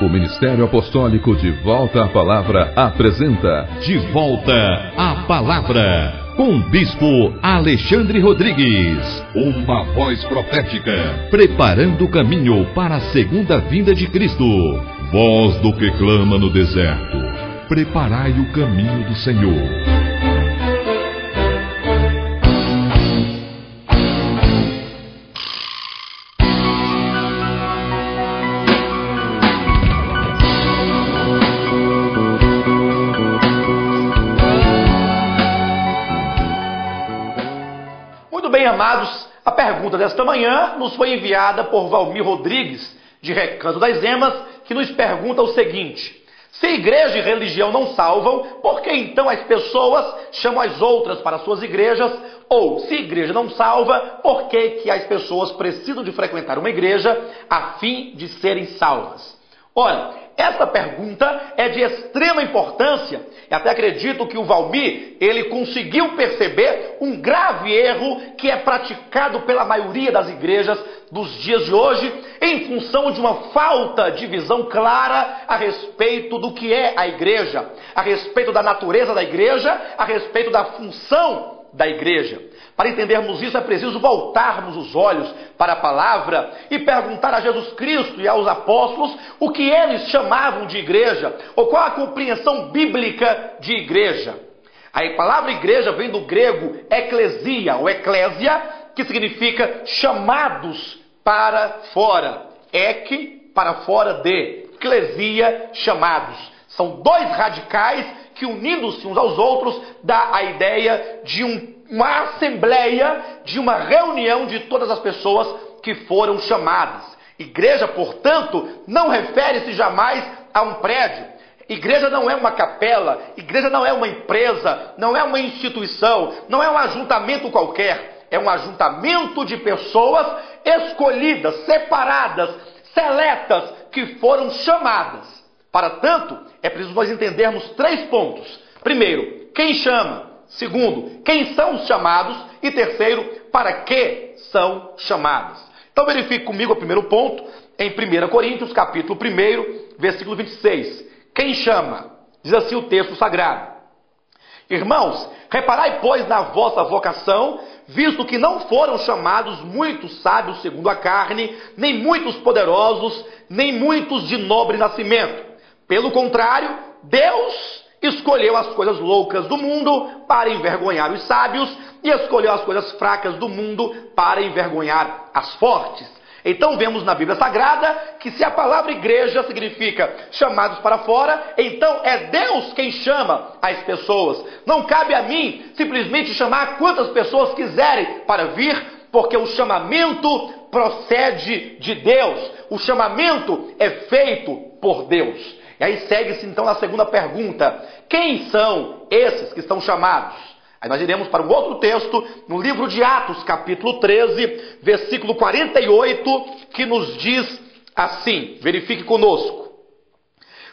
O Ministério Apostólico De Volta à Palavra apresenta De Volta à Palavra, com Bispo Alexandre Rodrigues. Uma voz profética, preparando o caminho para a segunda vinda de Cristo. Voz do que clama no deserto, preparai o caminho do Senhor. Amados, a pergunta desta manhã nos foi enviada por Valmir Rodrigues, de Recanto das Emas, que nos pergunta o seguinte: se igreja e religião não salvam, por que então as pessoas chamam as outras para suas igrejas? Ou, se igreja não salva, por que as pessoas precisam de frequentar uma igreja a fim de serem salvas? Ora, essa pergunta é de extrema importância e até acredito que o Valmir, ele conseguiu perceber um grave erro que é praticado pela maioria das igrejas dos dias de hoje em função de uma falta de visão clara a respeito do que é a igreja, a respeito da natureza da igreja, a respeito da função da igreja. Para entendermos isso é preciso voltarmos os olhos para a palavra e perguntar a Jesus Cristo e aos apóstolos o que eles chamavam de igreja, ou qual a compreensão bíblica de igreja. A palavra igreja vem do grego eclesia, ou eclésia, que significa chamados para fora. Ek, para fora de. Eclesia, chamados. São dois radicais que, unindo-se uns aos outros, dá a ideia de uma assembleia, de uma reunião de todas as pessoas que foram chamadas. Igreja, portanto, não refere-se jamais a um prédio. Igreja não é uma capela, igreja não é uma empresa, não é uma instituição, não é um ajuntamento qualquer. É um ajuntamento de pessoas escolhidas, separadas, seletas, que foram chamadas. Para tanto, é preciso nós entendermos 3 pontos. Primeiro, quem chama? Segundo, quem são os chamados? E terceiro, para que são chamados? Então verifique comigo o primeiro ponto, em 1 Coríntios, capítulo 1, versículo 26. Quem chama? Diz assim o texto sagrado: irmãos, reparai, pois, na vossa vocação, visto que não foram chamados muitos sábios segundo a carne, nem muitos poderosos, nem muitos de nobre nascimento. Pelo contrário, Deus escolheu as coisas loucas do mundo para envergonhar os sábios e escolheu as coisas fracas do mundo para envergonhar as fortes. Então vemos na Bíblia Sagrada que se a palavra igreja significa chamados para fora, então é Deus quem chama as pessoas. Não cabe a mim simplesmente chamar quantas pessoas quiserem para vir, porque o chamamento procede de Deus. O chamamento é feito por Deus. E aí segue-se então a segunda pergunta: quem são esses que estão chamados? Aí nós iremos para um outro texto, no livro de Atos, capítulo 13, versículo 48, que nos diz assim, verifique conosco: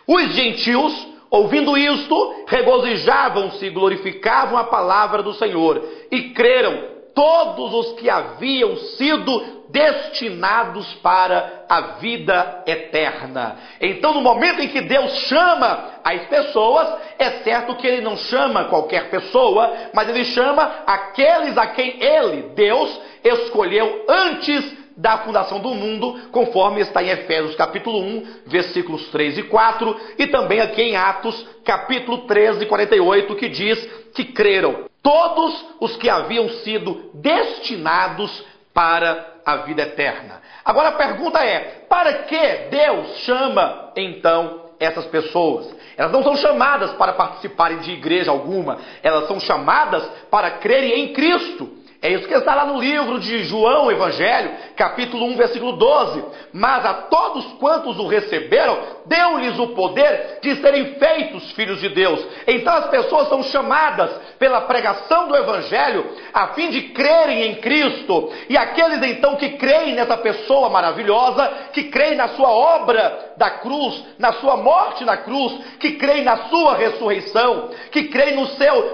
os gentios, ouvindo isto, regozijavam-se e glorificavam a palavra do Senhor, e creram todos os que haviam sido destinados para a vida eterna. Então, no momento em que Deus chama as pessoas, é certo que Ele não chama qualquer pessoa, mas Ele chama aqueles a quem Ele, Deus, escolheu antes da fundação do mundo, conforme está em Efésios capítulo 1, versículos 3 e 4, e também aqui em Atos capítulo 13, 48, que diz que creram todos os que haviam sido destinados para a vida eterna. Agora a pergunta é: para que Deus chama então essas pessoas? Elas não são chamadas para participarem de igreja alguma, elas são chamadas para crerem em Cristo. É isso que está lá no livro de João, Evangelho, capítulo 1, versículo 12. Mas a todos quantos o receberam, deu-lhes o poder de serem feitos filhos de Deus. Então as pessoas são chamadas pela pregação do Evangelho a fim de crerem em Cristo. E aqueles então que creem nessa pessoa maravilhosa, que creem na sua obra da cruz, na sua morte na cruz, que creem na sua ressurreição, que creem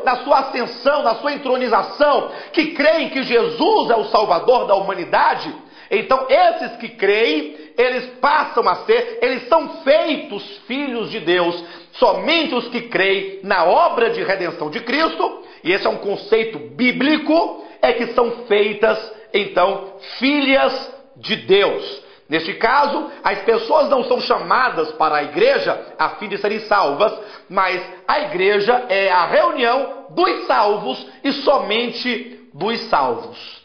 na sua ascensão, na sua entronização, que creem que Jesus é o Salvador da humanidade, então esses que creem, eles passam a ser, eles são feitos filhos de Deus. Somente os que creem na obra de redenção de Cristo, e esse é um conceito bíblico, é que são feitas, então, filhas de Deus. Neste caso, as pessoas não são chamadas para a igreja a fim de serem salvas, mas a igreja é a reunião dos salvos e somente dos salvos.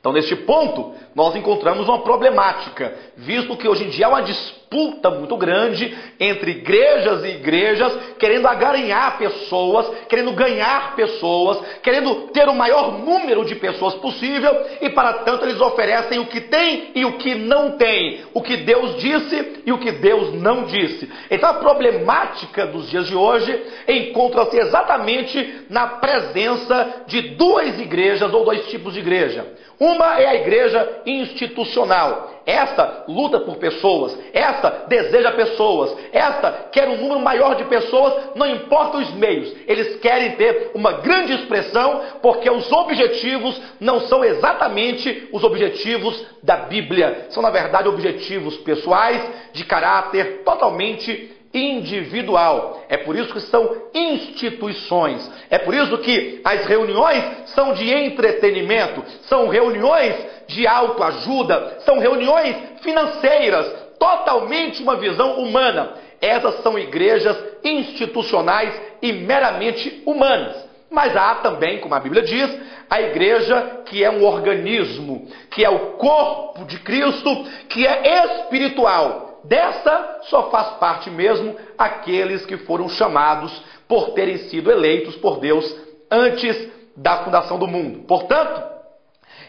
Então, neste ponto, nós encontramos uma problemática, visto que hoje em dia há uma disputa muito grande entre igrejas e igrejas, querendo agaranhar pessoas, querendo ganhar pessoas, querendo ter o maior número de pessoas possível, e para tanto eles oferecem o que tem e o que não tem, o que Deus disse e o que Deus não disse. Então a problemática dos dias de hoje encontra-se exatamente na presença de duas igrejas ou dois tipos de igreja. Uma é a igreja institucional. Esta luta por pessoas, esta deseja pessoas, esta quer um número maior de pessoas, não importa os meios. Eles querem ter uma grande expressão, porque os objetivos não são exatamente os objetivos da Bíblia. São, na verdade, objetivos pessoais, de caráter totalmente individual. É por isso que são instituições. É por isso que as reuniões são de entretenimento, são reuniões de autoajuda, são reuniões financeiras, totalmente uma visão humana. Essas são igrejas institucionais e meramente humanas. Mas há também, como a Bíblia diz, a igreja que é um organismo, que é o corpo de Cristo, que é espiritual. Dessa só faz parte mesmo aqueles que foram chamados por terem sido eleitos por Deus antes da fundação do mundo. Portanto,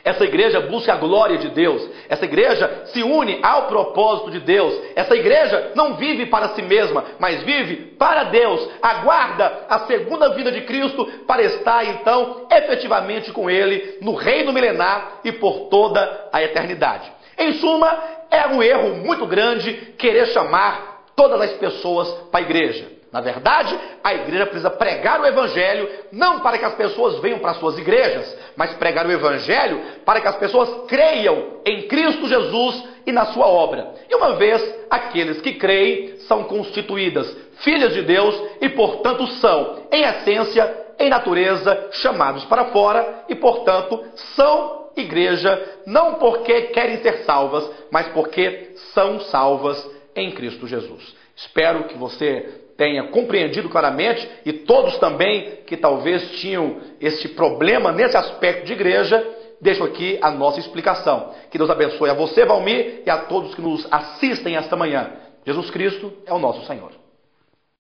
essa igreja busca a glória de Deus, essa igreja se une ao propósito de Deus, essa igreja não vive para si mesma, mas vive para Deus, aguarda a segunda vinda de Cristo para estar então efetivamente com Ele no reino milenar e por toda a eternidade. Em suma, é um erro muito grande querer chamar todas as pessoas para a igreja. Na verdade, a igreja precisa pregar o evangelho, não para que as pessoas venham para suas igrejas, mas pregar o evangelho para que as pessoas creiam em Cristo Jesus e na sua obra. E uma vez aqueles que creem são constituídas filhas de Deus e, portanto, são, em essência, em natureza, chamados para fora e, portanto, são igreja, não porque querem ser salvas, mas porque são salvas em Cristo Jesus. Espero que você tenha compreendido claramente, e todos também que talvez tinham esse problema nesse aspecto de igreja, deixo aqui a nossa explicação. Que Deus abençoe a você, Valmir, e a todos que nos assistem esta manhã. Jesus Cristo é o nosso Senhor.